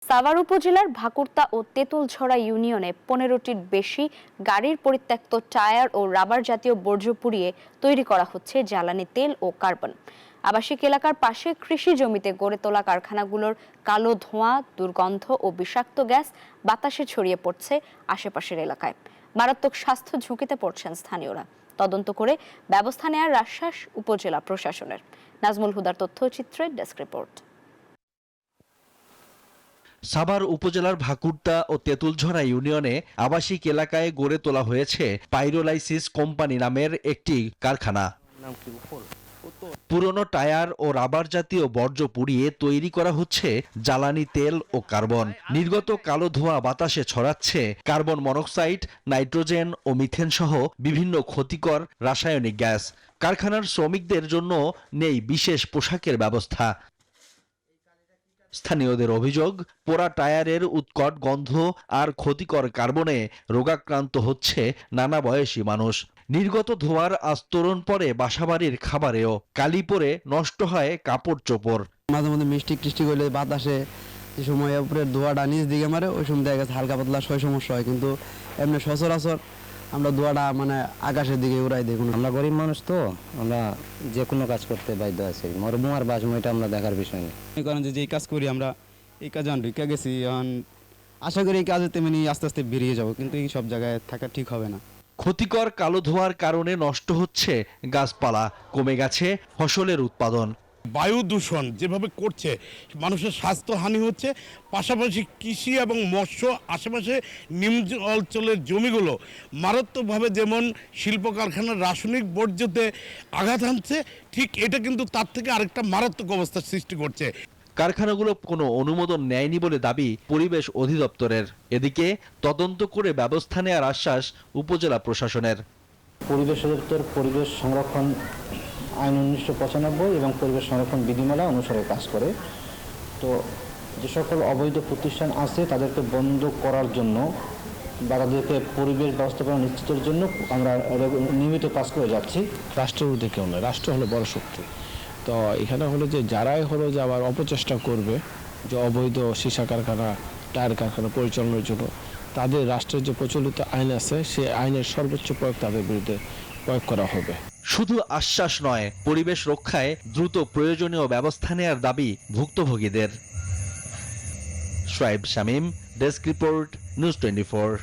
সাভার উপজেলার ভাকুরতা ও তেঁতুলছড়া ইউনিয়নে 15টির বেশি গাড়ির পরিত্যক্ত টায়ার ও রাবার জাতীয় বর্জ্য পুড়িয়ে তৈরি করা হচ্ছে জ্বালানি তেল ও কার্বন। আবাসিক এলাকার পাশে কৃষি জমিতে গড়ে তোলা কারখানাগুলোর কালো ধোঁয়া, দুর্গন্ধ ও বিষাক্ত গ্যাস বাতাসে ছড়িয়ে পড়ছে আশেপাশের এলাকায়। মারাত্মক স্বাস্থ্য ঝুঁকিতে পড়ছেন স্থানীয়রা। তদন্ত করে ব্যবস্থা নেওয়ার আশ্বাস উপজেলা প্রশাসনের। নাজমুল হুদার তথ্যচিত্রে ডেস্ক রিপোর্ট। সাভার উপজেলার ভাকুরতা ও তেঁতুলঝরা ইউনিয়নে আবাসিক এলাকায় গড়ে তোলা হয়েছে পাইরোলাইসিস কোম্পানি নামের একটি কারখানা। পুরনো টায়ার ও রাবার জাতীয় বর্জ্য পুড়িয়ে তৈরি করা হচ্ছে জ্বালানি তেল ও কার্বন। নির্গত কালো ধোঁয়া বাতাসে ছড়াচ্ছে কার্বন মনোক্সাইড, নাইট্রোজেন ও মিথেন সহ বিভিন্ন ক্ষতিকর রাসায়নিক গ্যাস। কারখানার শ্রমিকদের জন্য নেই বিশেষ পোশাকের ব্যবস্থা। স্থানীয়দের অভিযোগ, পোড়া টায়ারের উৎকট গন্ধ আর ক্ষতিকর কার্বনে রোগাক্রান্ত হচ্ছে নানা বয়সী মানুষ। নির্গত ধোঁয়ার আস্তরণ পড়ে বাসাবাড়ির খাবারেও, কালি পড়ে নষ্ট হয় কাপড় চোপড়। মাঝে মধ্যে মিষ্টি টিষ্টি করলে বাতাসে যে সময় উপরে ধোঁয়াটা নিচ দিকে মারে, ওই সময় দেখা গেছে হালকা পাতলা সমস্যা হয়, কিন্তু এমনি সচরাচর আমরা ধোঁয়াটা আকাশের দিকে উড়াই দিই। আমরা গরিব মানুষ তো, আমরা যে কোনো কাজ করতে বাধ্য আছি। মরমু আর বাঁচমু এটা আমরা দেখার বিষয় নেই। কারণ যে কাজ করি আমরা, এই কাজে ঢুকে গেছি, আশা করি এই কাজে তেমনি আস্তে আস্তে বেরিয়ে যাব, কিন্তু এই সব জায়গায় থাকা ঠিক হবে না। ক্ষতিকর কালো ধোঁয়ার কারণে নষ্ট হচ্ছে গাছপালা, কমে গেছে ফসলের উৎপাদন। বায়ু দূষণ যেভাবে করছে, মানুষের স্বাস্থ্যহানি হচ্ছে, পাশাপাশি কৃষি এবং মৎস্য আশেপাশে নিম্ন অঞ্চলের জমিগুলো মারাত্মকভাবে যেমন শিল্প কারখানার রাসায়নিক বর্জ্যতে আঘাত হানছে, ঠিক এটা কিন্তু তার থেকে আরেকটা মারাত্মক অবস্থার সৃষ্টি করছে। কারখানাগুলো কোনো অনুমোদন নেয়নি বলে দাবি পরিবেশ অধিদপ্তরের। এদিকে তদন্ত করে ব্যবস্থা নেওয়ার আশ্বাস উপজেলা প্রশাসনের। পরিবেশ অধিদপ্তর পরিবেশ সংরক্ষণ আইন 1995 এবং পরিবেশ সংরক্ষণ বিধিমালা অনুসারে কাজ করে। তো যে সকল অবৈধ প্রতিষ্ঠান আছে তাদেরকে বন্ধ করার জন্য বা তাদেরকে পরিবেশ ব্যবস্থাপনা নিশ্চিতের জন্য আমরা নিয়মিত কাজ করে যাচ্ছি। রাষ্ট্রের ঊর্ধ্বে কেউ নয়, রাষ্ট্র হলো বড় শক্তি। তো এখানে হলো যে যারাই হলো যে আবার অপচেষ্টা করবে যে অবৈধ সীসা কারখানা, টায়ার কারখানা পরিচালনার জন্য, তাদের রাষ্ট্রের যে প্রচলিত আইন আছে সেই আইনের সর্বোচ্চ প্রয়োগ তাদের বিরুদ্ধে প্রয়োগ করা হবে। শুধু আশ্বাস নয়, পরিবেশ রক্ষায় দ্রুত প্রয়োজনীয় ব্যবস্থা নেওয়ার দাবি ভুক্তভোগীদের। Shoaib Shamim, desk report, news 24।